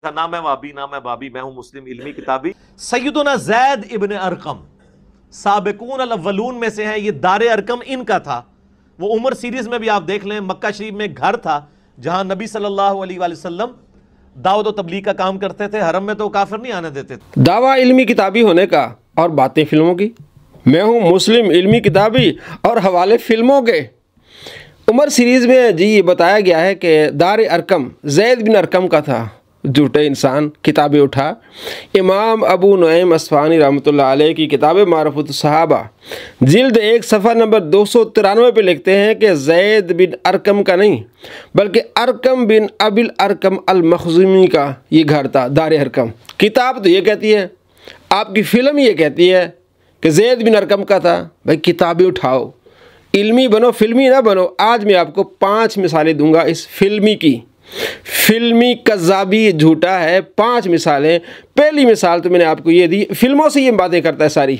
ना मैं वाबी ना मैं बाबी, मैं हूं मुस्लिम इल्मी किताबी। सैयदुना ज़ैद इब्न अरकम साबिकून अल अव्वलून में से है। ये दारे अरकम इनका था। वो उमर सीरीज में भी आप देख लें, मक्का शरीफ में घर था जहां नबी सल्लल्लाहु अलैहि वसल्लम दावत और तबलीग का काम करते थे। हरम में तो काफिर नहीं आने देते थे। दावा इल्मी किताबी होने का और बातें फिल्मों की। मैं हूं मुस्लिम इल्मी किताबी और हवाले फिल्मों के। उमर सीरीज़ में जी ये बताया गया है कि दार अरकम ज़ैद बिन अरकम का था। झूठे इंसान किताबें उठा। इमाम अबू नुएम अस्फ़हानी रहमतुल्लाह अलैह की किताब मारफत सहाबा जिल्द 1 सफ़ा नंबर 293 पे लिखते हैं कि ज़ैद बिन अरकम का नहीं बल्कि अरकम बिन अबिल अरकम अल मखज़ूमी का ये घर था दार अरकम। किताब तो ये कहती है, आपकी फ़िल्म ये कहती है कि ज़ैद बिन अरकम का था। भाई किताबें उठाओ, इल्मी बनो, फिल्मी ना बनो। आज मैं आपको 5 मिसालें दूंगा इस फिल्मी की। फिल्मी कज़ाबी झूठा है। 5 मिसालें। पहली मिसाल तो मैंने आपको ये दी, फिल्मों से ये बातें करता है सारी।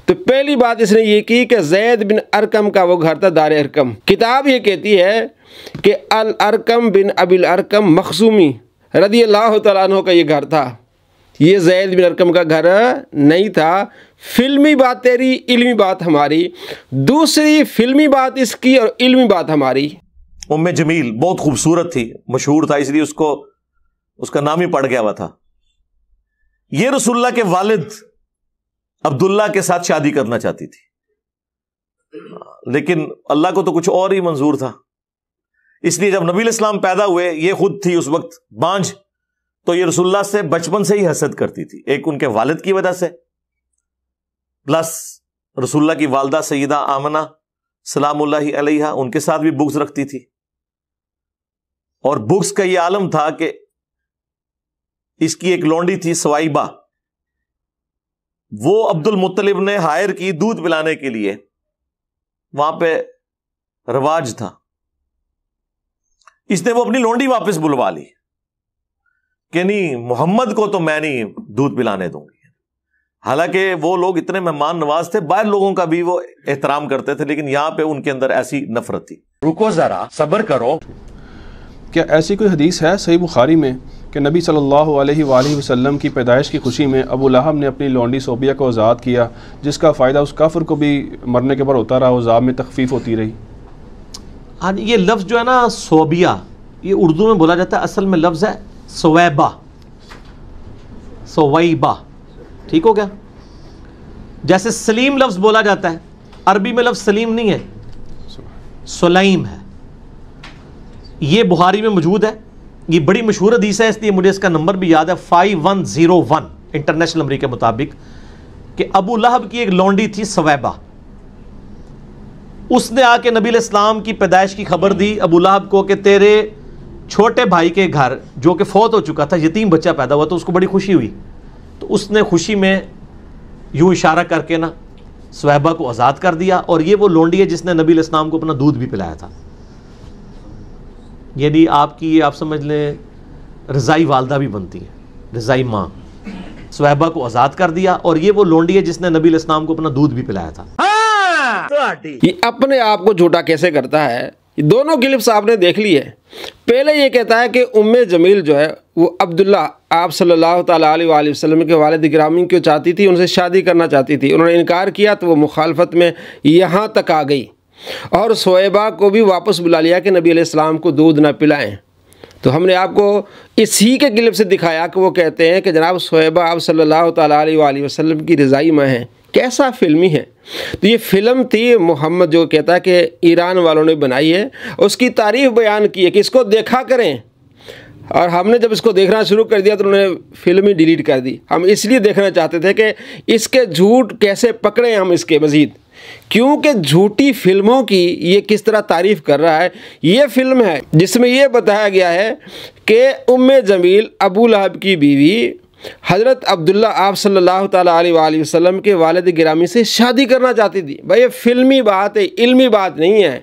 तो पहली बात इसने ये की कि ज़ैद बिन अरकम का वो घर था दार अरकम। किताब ये कहती है कि अल अरकम बिन अबिल अरकम मखज़ूमी रज़ी अल्लाह तआला अन्हु का ये घर था। ये ज़ैद बिन अरकम का घर नहीं था। फिल्मी बात तेरी, इल्मी बात हमारी। दूसरी फिल्मी बात इसकी और इल्मी बात हमारी। उम्मे जमील बहुत खूबसूरत थी, मशहूर था, इसलिए उसको उसका नाम ही पड़ गया हुआ था। ये रसूलुल्लाह के वालिद अब्दुल्ला के साथ शादी करना चाहती थी, लेकिन अल्लाह को तो कुछ और ही मंजूर था। इसलिए जब नबी इस्लाम पैदा हुए, ये खुद थी उस वक्त बांझ, तो ये रसूलुल्लाह से बचपन से ही हसद करती थी। एक उनके वालिद की वजह से, प्लस रसूलुल्लाह की वालदा सैयदा आमना सलामुल्लाहि अलैहा, उनके साथ भी बुग़्ज़ रखती थी। और बुग़्ज़ का ये आलम था कि इसकी एक लौंडी थी सवाइबा, वो अब्दुल मुत्तलिब ने हायर की दूध पिलाने के लिए। वहां पे रिवाज था। इसने वो अपनी लौंडी वापस बुलवा ली कि नहीं, मोहम्मद को तो मैं नहीं दूध पिलाने दूंगी। हालांकि वो लोग इतने मेहमान नवाज थे, बाहर लोगों का भी वो एहतराम करते थे, लेकिन यहां पे उनके अंदर ऐसी नफरत थी। रुको जरा, सब्र करो। क्या ऐसी कोई हदीस है सही बुखारी में कि नबी सल्लल्लाहु अलैहि वसल्लम की पैदाइश की खुशी में अबू लहब ने अपनी लौंडी सोबिया को आज़ाद किया, जिसका फ़ायदा उस काफिर को भी मरने के बाद होता रहा, उज़ाब में तखफीफ होती रही? हाँ, ये लफ्ज़ जो है ना सोबिया, ये उर्दू में बोला जाता है, असल में लफ्ज़ है सवैबा, सवैबा। ठीक हो गया? जैसे सलीम लफ्ज़ बोला जाता है, अरबी में लफ्ज़ सलीम नहीं है, सुलाइम है। ये बुखारी में मौजूद है। ये बड़ी मशहूर हदीस है, इसलिए मुझे इसका नंबर भी याद है, 5101 इंटरनेशनल नंबर के मुताबिक, कि अबू लहब की एक लौंडी थी सवैबा। उसने आके नबी इस्लाम की पैदाइश की खबर दी अबू लहब को कि तेरे छोटे भाई के घर, जो कि फौत हो चुका था, यतीम बच्चा पैदा हुआ, तो उसको बड़ी खुशी हुई। तो उसने खुशी में यूं इशारा करके ना सवैबा को आज़ाद कर दिया। और ये वो लौंडी है जिसने नबी इस्लाम को अपना दूध भी पिलाया था। यानी आपकी, आप समझ लें, रज़ाई वालदा भी बनती है, रज़ाई माँ। सवैबा को आज़ाद कर दिया, और ये वो लौंडी है जिसने नबी इस्लाम को अपना दूध भी पिलाया था। ये अपने आप को झूठा कैसे करता है? ये दोनों क्लिप्स आपने देख ली है। पहले ये कहता है कि उम्मे जमील जो है वो अब्दुल्ला आप सल्लल्लाहु ताला अलैहि वसल्लम के वालिद गिरामी को चाहती थी, उनसे शादी करना चाहती थी। उन्होंने इनकार किया तो वो मुखालफत में यहाँ तक आ गई और सोएबा को भी वापस बुला लिया कि नबी अलैहिस्सलाम को दूध ना पिलाएं। तो हमने आपको इसी के क्लिप से दिखाया कि वो कहते हैं कि जनाब सोएबा आप सल्लल्लाहु ताला अलैहि वसल्लम की रज़ाई माँ हैं। कैसा फिल्मी है? तो ये फ़िल्म थी, मोहम्मद जो कहता है कि ईरान वालों ने बनाई है, उसकी तारीफ़ बयान की है कि इसको देखा करें। और हमने जब इसको देखना शुरू कर दिया तो उन्होंने फिल्म ही डिलीट कर दी। हम इसलिए देखना चाहते थे कि इसके झूठ कैसे पकड़ें हम इसके मज़ीद, क्योंकि झूठी फिल्मों की ये किस तरह तारीफ़ कर रहा है। ये फिल्म है जिसमें ये बताया गया है कि उम्मे जमील अबू लहब की बीवी हज़रत अब्दुल्ला आप सल्लल्लाहु ताला अलैहि वसल्लम के वालिद गिरामी से शादी करना चाहती थी। भाई ये फिल्मी बात है, इल्मी बात नहीं है।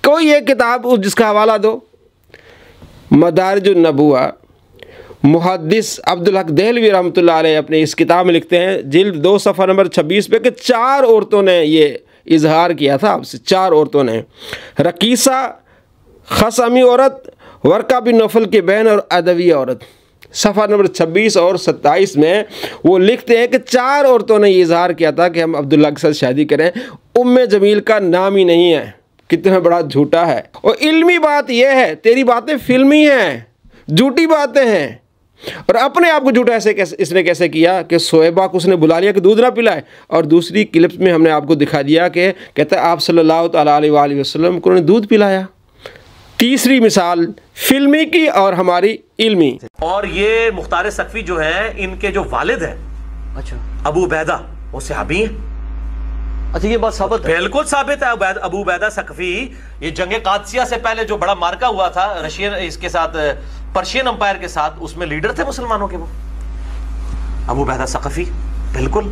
कोई एक किताब जिसका हवाला दो, मदारिजुन नबुवा, मुहद्दिस अब्दुल हक देहलवी रहमतुल्लाह अलैह अपने इस किताब में लिखते हैं, जिल्द 2 सफ़ा नंबर 26 पे, कि 4 औरतों ने ये इजहार किया था आपसे। 4 औरतों ने, रकीसा, खसमी औरत, वर्का बिन नौफल की बहन और अदवी औरत। सफ़ा नंबर 26 और 27 में वो लिखते हैं कि 4 औरतों ने ये इजहार किया था कि हम अब्दुल्ला के साथ शादी करें, उम्मे जमील का नाम ही नहीं है। कितना बड़ा झूठा है। और इल्मी बात यह है, तेरी बातें फिल्मी हैं, झूठी बातें हैं। और अपने आप को झूठा इसने कैसे किया कि शोएबा को उसने बुला लिया कि दूध ना पिलाए, और दूसरी क्लिप में हमने आपको दिखा दिया कि कहता है आप सल्लल्लाहु अलैहि वसल्लम को उन्होंने दूध पिलाया। तीसरी मिसाल फिल्मी की और हमारी इल्मी। और ये मुख्तार सकफी जो है, इनके जो वालिद हैं, अच्छा अबू उबैदा, वो सहाबी हैं। अच्छा, ये बात साबित है? बिल्कुल साबित है। अबू उबैदा सकफी, ये जंग कादसिया से पहले जो बड़ा मार्का हुआ था रशियन इसके साथ, पर्शियन अंपायर के साथ, उसमें लीडर थे मुसलमानों के वो अबू उबैदा सकफी। बिल्कुल,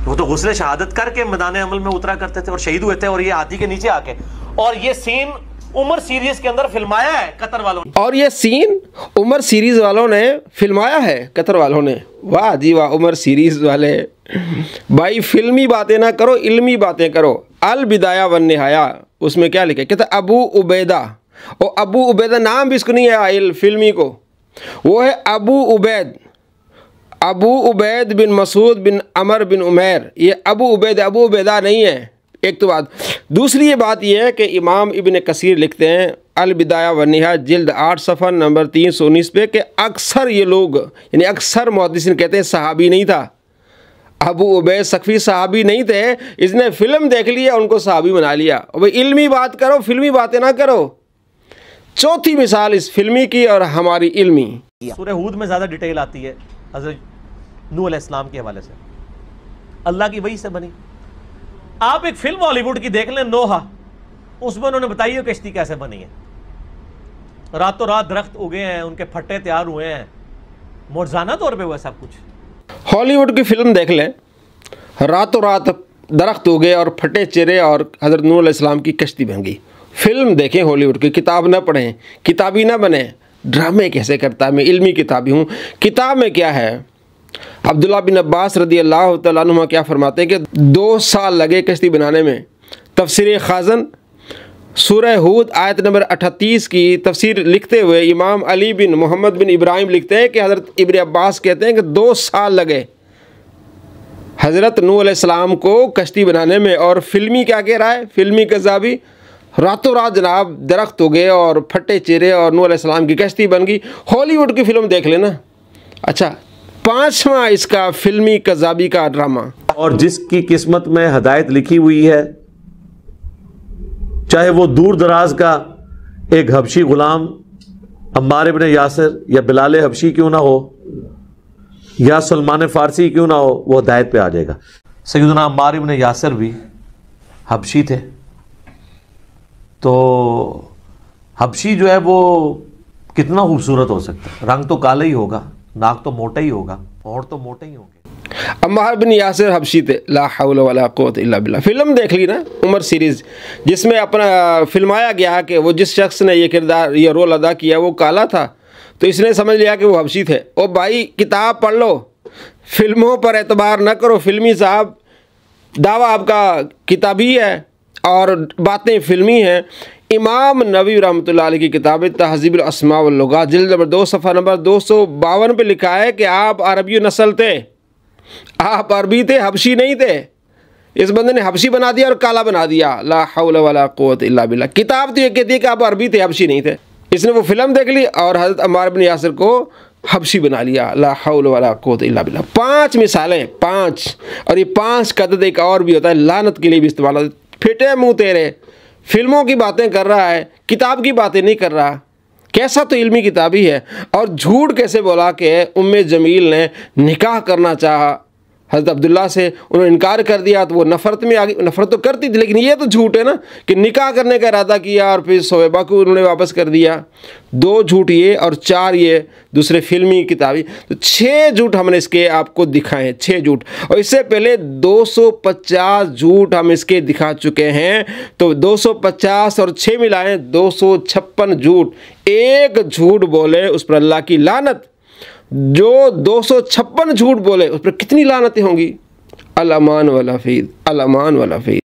वो तो गुस्ले शहादत करके मैदान अमल में उतरा करते थे और शहीद हुए थे, और ये हाथी के नीचे आके। और ये सीन उमर सीरीज के अंदर फिल्माया है कतर वालों ने। और ये सीन उमर सीरीज वालों ने फिल्माया है, कतर वालों ने। वाह जी वाह, उमर सीरीज वाले भाई, फिल्मी बातें ना करो, इल्मी बातें करो। अल बिदाया वन निहाया, उसमें क्या लिखा, कहता अबू उबैदा। और अबू उबैदा नाम भी इसको नहीं है फिल्मी को, वो है अबू उबैद, अबू उबैद बिन मसूद बिन अमर बिन उमैर। ये अबू उबैदा नहीं है। एक तो बात। दूसरी ये बात यह है कि इमाम इब्न कसीर लिखते हैं अल बिदाया व निहा जिल्द 8 सफ़ा नंबर 319 पे कि अक्सर ये लोग, यानी अक्सर मुहद्दिसीन कहते हैं सहाबी नहीं था, अबू उबैद सकफी सहाबी नहीं थे, इसने फिल्म देख लिया उनको सहाबी बना लिया। और भाई इल्मी बात करो, फिल्मी बातें ना करो। चौथी मिसाल इस फिल्मी की और हमारी इल्मी। सूरह हूद में ज़्यादा डिटेल आती है हज़रत नूह अलैहिस्सलाम के हवाले से, अल्लाह की वही से बनी। आप एक फिल्म हॉलीवुड की देख लें, नोहा, उसमें उन्होंने बताई है कश्ती कैसे बनी है। रातों रात दरख्त उगे हैं, उनके फट्टे तैयार हुए हैं, मौजज़ाना तौर पे हुआ सब कुछ। हॉलीवुड की फिल्म देख लें, रातों रात दरख्त उगे और फटे चेहरे और हज़रत नूह अलैहिस्सलाम की कश्ती बन गई। फिल्म देखें हॉलीवुड की, किताब ना पढ़ें, किताबी ना बने। ड्रामे कैसे करता है, मैं इल्मी किताबी हूँ। किताब में क्या है, अब्दुल्ला बिन अब्बास रदी अल्लाह तआला अन्हुमा क्या फरमाते हैं कि 2 साल लगे कश्ती बनाने में। तफसीर खाज़न सूरह हूद आयत नंबर 38 की तफसीर लिखते हुए इमाम अली बिन मोहम्मद बिन इब्राहिम लिखते हैं कि हज़रत इब्न अब्बास कहते हैं कि 2 साल लगे हज़रत नूह अलैहिस्सलाम को कश्ती बनाने में। और फिल्मी क्या कह रहा है, फिल्मी कज़ाबी, रातों रात जनाब दरख्त हो गए और फटे चेहरे और नूह अलैहिस्सलाम की कश्ती बन गई। हॉलीवुड की फिल्म देख लेना। अच्छा, 5वां इसका फिल्मी कज़ाबी का ड्रामा। और जिसकी किस्मत में हदायत लिखी हुई है, चाहे वो दूर दराज का एक हबशी गुलाम अम्मार इब्न यासिर या बिलाल हबशी क्यों ना हो या सलमान फारसी क्यों ना हो, वो हदायत पे आ जाएगा। सैयदना अम्मार इब्न यासिर भी हबशी थे, तो हबशी जो है वो कितना खूबसूरत हो सकता है। रंग तो काला ही होगा, नाक तो मोटा ही होगा, और तो मोटे ही होंगे। अम्मार बिन यासिर हबशी थे। ला हौला वला कुव्वता इल्ला बिल्लाह। फिल्म देख ली ना उमर सीरीज़, जिसमें अपना फिल्माया गया कि वो जिस शख्स ने ये किरदार, ये रोल अदा किया, वो काला था, तो इसने समझ लिया कि वो हबशी थे। ओ भाई, किताब पढ़ लो, फिल्मों पर एतबार न करो। फिल्मी साहब, दावा आपका किताबी है और बातें फिल्मी हैं। इमाम नबी रहमतुल्लाह अलैह की किताब तहज़ीबुल अस्मा वल लुगात जिल्द नंबर 2 सफ़ा नंबर 252 पे लिखा है कि आप अरबी नस्ल थे, आप अरबी थे, हबशी नहीं थे। इस बंदे ने हबशी बना दिया और काला बना दिया। ला हौला वला कुव्वता इल्ला बिल्लाह। किताब तो ये कहती है कि आप अरबी थे, हबशी नहीं थे। इसने वो फिल्म देख ली और हज़रत अम्मार बिन यासिर को हबशी बना लिया। ला हौला वला कुव्वता इल्ला बिल्लाह। 5 मिसालें, 5। और ये 5 का अदद एक और भी होता है, लानत के लिए भी इस्तेमाल होता है। फिटे मुँह तेरे, फिल्मों की बातें कर रहा है, किताब की बातें नहीं कर रहा। कैसा तो इल्मी किताबी है। और झूठ कैसे बोला कि उम्मे जमील ने निकाह करना चाहा हज़रत अब्दुल्ला से, उन्होंने इनकार कर दिया, तो वो नफ़रत में आ गई। नफ़रत तो करती थी, लेकिन ये तो झूठ है ना कि निकाह करने का इरादा किया और फिर शोएबा को उन्होंने वापस कर दिया। 2 झूठ ये और 4 ये दूसरे फिल्मी किताबी, तो 6 झूठ हमने इसके आपको दिखाए, 6 झूठ। और इससे पहले 250 झूठ हम इसके दिखा चुके हैं। तो 250 और 6 मिलाएं 256 झूठ। एक झूठ बोले उस पर अल्लाह की लानत, जो 256 झूठ बोले उस पर कितनी लानतें होंगी। अल अमान वल हफीज़, अल अमान वल हफीज़।